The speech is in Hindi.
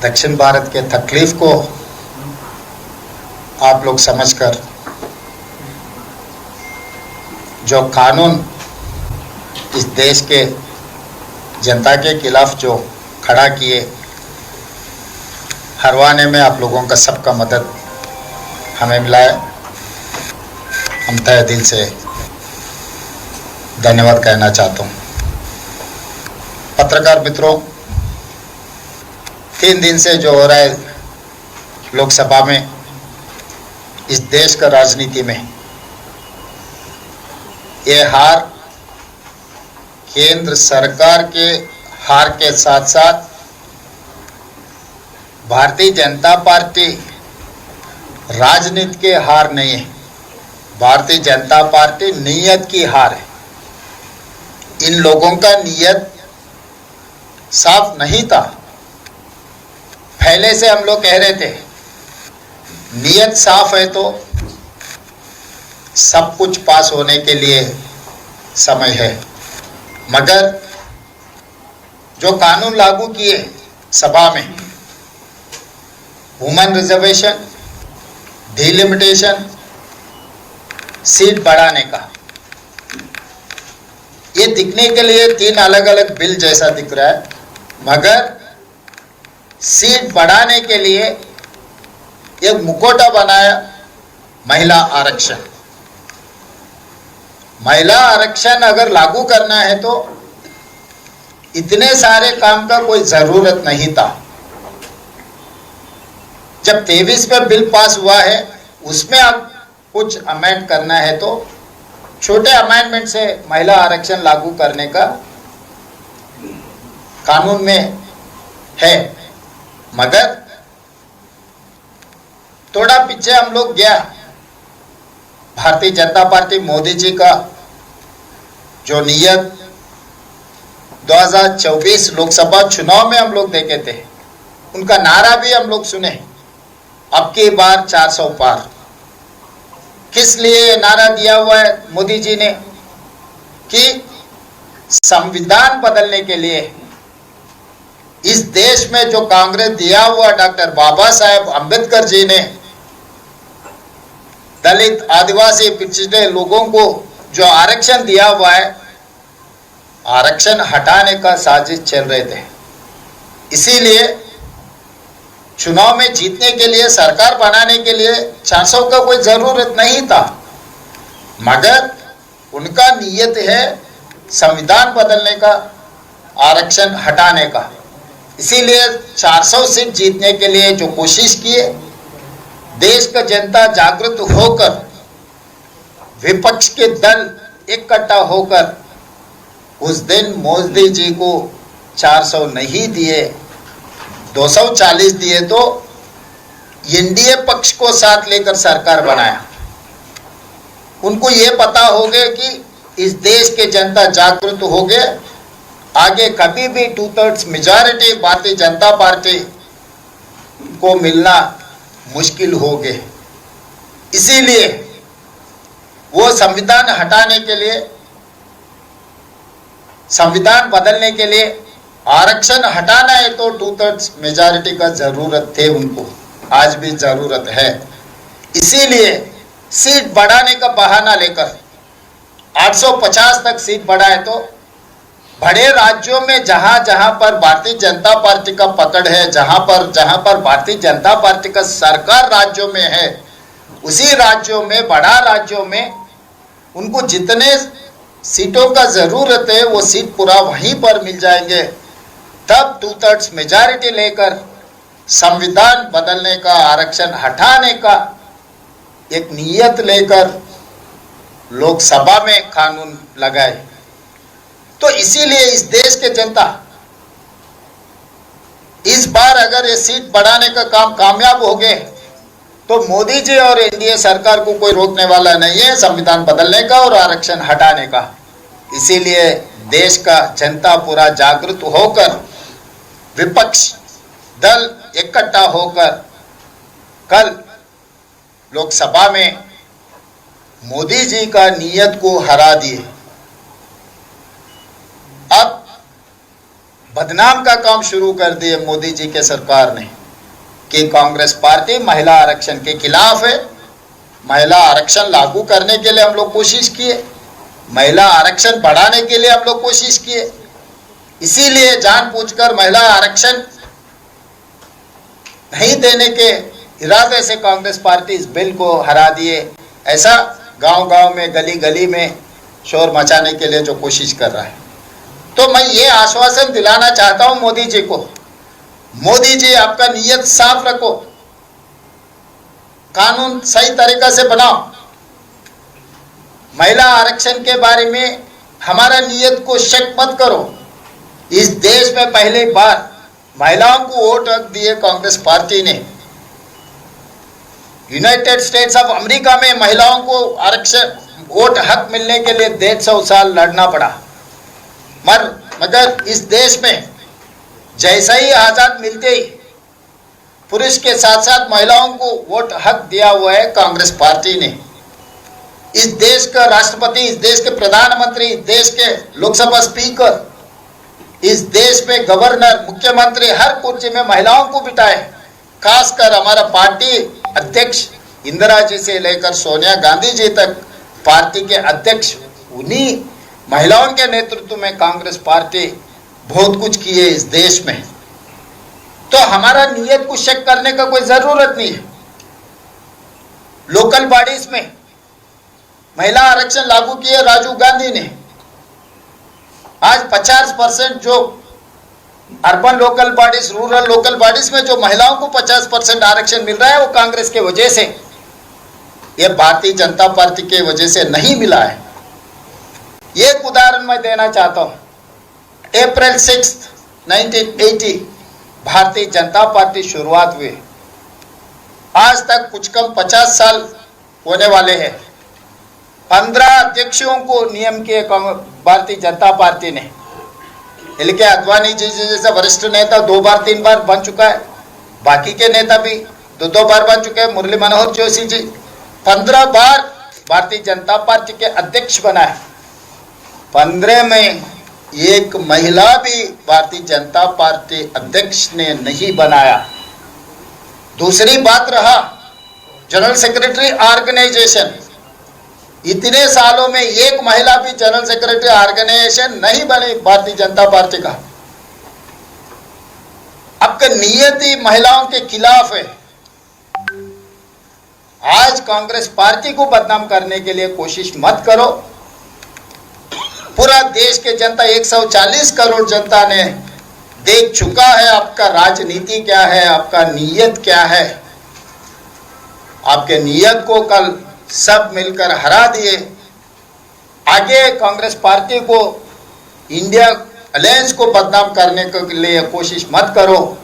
दक्षिण भारत के तकलीफ को आप लोग समझकर जो कानून इस देश के जनता के खिलाफ जो खड़ा किए, हरवाने में आप लोगों का सबका मदद हमें मिला है। हम तहे दिल से धन्यवाद कहना चाहता हूँ। पत्रकार मित्रों, 3 दिन से जो हो रहा है लोकसभा में, इस देश का राजनीति में, ये हार केंद्र सरकार के हार के साथ साथ भारतीय जनता पार्टी राजनीति के हार नहीं है, भारतीय जनता पार्टी नीयत की हार है। इन लोगों का नीयत साफ नहीं था। पहले से हम लोग कह रहे थे नीयत साफ है तो सब कुछ पास होने के लिए समय है, मगर जो कानून लागू किए सभा में, वुमेन रिजर्वेशन, डिलिमिटेशन, सीट बढ़ाने का, ये दिखने के लिए 3 अलग अलग बिल जैसा दिख रहा है, मगर सीट बढ़ाने के लिए एक मुखौटा बनाया महिला आरक्षण। महिला आरक्षण अगर लागू करना है तो इतने सारे काम का कोई जरूरत नहीं था। जब 23 पर बिल पास हुआ है, उसमें अब कुछ अमेंड करना है तो छोटे अमेंडमेंट से महिला आरक्षण लागू करने का कानून में है, मगर थोड़ा पीछे हम लोग गया। भारतीय जनता पार्टी मोदी जी का जो नियत 2024 लोकसभा चुनाव में हम लोग देखे थे, उनका नारा भी हम लोग सुने, अब की बार 400 पार। किस लिए ये नारा दिया हुआ है मोदी जी ने? कि संविधान बदलने के लिए इस देश में जो कांग्रेस दिया हुआ डॉक्टर बाबा साहेब अंबेडकर जी ने दलित, आदिवासी, पिछड़े लोगों को जो आरक्षण दिया हुआ है, आरक्षण हटाने का साजिश चल रहे थे। इसीलिए चुनाव में जीतने के लिए, सरकार बनाने के लिए 400 का कोई जरूरत नहीं था, मगर उनका नियत है संविधान बदलने का, आरक्षण हटाने का। इसीलिए 400 सीट जीतने के लिए जो कोशिश किए, देश का जनता जागृत होकर, विपक्ष के दल इकट्ठा होकर उस दिन मोदी जी को 400 नहीं दिए, 240 दिए, तो एनडीए पक्ष को साथ लेकर सरकार बनाया। उनको ये पता हो गया कि इस देश के जनता जागृत हो गए, आगे कभी भी 2/3 मेजॉरिटी भारतीय जनता पार्टी को मिलना मुश्किल हो गए। इसीलिए वो संविधान हटाने के लिए, संविधान बदलने के लिए, आरक्षण हटाना है तो 2/3 मेजॉरिटी का जरूरत थे उनको, आज भी जरूरत है। इसीलिए सीट बढ़ाने का बहाना लेकर 850 तक सीट बढ़ाए तो बड़े राज्यों में जहां जहां पर भारतीय जनता पार्टी का पकड़ है, जहां पर भारतीय जनता पार्टी का सरकार राज्यों में है, उसी राज्यों में, बड़ा राज्यों में उनको जितने सीटों का जरूरत है वो सीट पूरा वहीं पर मिल जाएंगे। तब 2/3 मेजॉरिटी लेकर संविधान बदलने का, आरक्षण हटाने का एक नियत लेकर लोकसभा में कानून लगाए। तो इसीलिए इस देश के जनता इस बार अगर ये सीट बढ़ाने का काम कामयाब हो गए तो मोदी जी और एनडीए सरकार को कोई रोकने वाला नहीं है संविधान बदलने का और आरक्षण हटाने का। इसीलिए देश का जनता पूरा जागृत होकर, विपक्ष दल इकट्ठा होकर कल लोकसभा में मोदी जी का नियत को हरा दिए। अब बदनाम का काम शुरू कर दिए मोदी जी के सरकार ने कि कांग्रेस पार्टी महिला आरक्षण के खिलाफ है। महिला आरक्षण लागू करने के लिए हम लोग कोशिश किए, महिला आरक्षण बढ़ाने के लिए हम लोग कोशिश किए, इसीलिए जानबूझकर महिला आरक्षण नहीं देने के इरादे से कांग्रेस पार्टी इस बिल को हरा दिए। ऐसा गांव-गांव में, गली-गली में शोर मचाने के लिए जो कोशिश कर रहा है। तो मैं ये आश्वासन दिलाना चाहता हूं मोदी जी को, मोदी जी आपका नीयत साफ रखो, कानून सही तरीका से बनाओ। महिला आरक्षण के बारे में हमारा नीयत को शक मत करो। इस देश में पहली बार महिलाओं को वोट हक दिए कांग्रेस पार्टी ने। यूनाइटेड स्टेट्स ऑफ अमेरिका में महिलाओं को आरक्षण वोट हक मिलने के लिए 150 साल लड़ना पड़ा, मगर इस देश में जैसा ही आजाद मिलते ही पुरुष के साथ साथ महिलाओं को वोट हक दिया हुआ है कांग्रेस पार्टी ने। इस देश का राष्ट्रपति, इस देश के प्रधानमंत्री, इस देश के लोकसभा स्पीकर, इस देश में गवर्नर, मुख्यमंत्री, हर कुर्सी में महिलाओं को बिठाए। खासकर हमारा पार्टी अध्यक्ष इंदिरा जी से लेकर सोनिया गांधी जी तक पार्टी के अध्यक्ष, उन्हीं महिलाओं के नेतृत्व में कांग्रेस पार्टी बहुत कुछ की है इस देश में। तो हमारा नियत को शक करने का कोई जरूरत नहीं है। लोकल बॉडीज में महिला आरक्षण लागू किए राजीव गांधी ने। आज 50% जो urban local bodies, rural local bodies में जो महिलाओं को 50% आरक्षण मिल रहा है, वो कांग्रेस के वजह से, ये भारतीय जनता पार्टी के वजह से नहीं मिला है। एक उदाहरण मैं देना चाहता हूं। अप्रैल 6, 1980 भारतीय जनता पार्टी शुरुआत हुई। आज तक कुछ कम 50 साल होने वाले हैं। 15 अध्यक्षों को नियम किए भारतीय जनता पार्टी ने। एल.के. आडवाणी जी जैसा वरिष्ठ नेता 2 बार 3 बार बन चुका है, बाकी के नेता भी 2 बार बन चुके हैं। मुरली मनोहर जोशी जी 15 बार भारतीय जनता पार्टी के अध्यक्ष बना है। 15 में एक महिला भी भारतीय जनता पार्टी अध्यक्ष ने नहीं बनाया। दूसरी बात रहा जनरल सेक्रेटरी ऑर्गेनाइजेशन। इतने सालों में एक महिला भी जनरल सेक्रेटरी ऑर्गेनाइजेशन नहीं बनी भारतीय जनता पार्टी का। आपका नियत ही महिलाओं के खिलाफ है। आज कांग्रेस पार्टी को बदनाम करने के लिए कोशिश मत करो। पूरा देश के जनता, 140 करोड़ जनता ने देख चुका है आपका राजनीति क्या है, आपका नियत क्या है। आपके नियत को कल सब मिलकर हरा दिए। आगे कांग्रेस पार्टी को, इंडिया अलायंस को बदनाम करने के लिए कोशिश मत करो।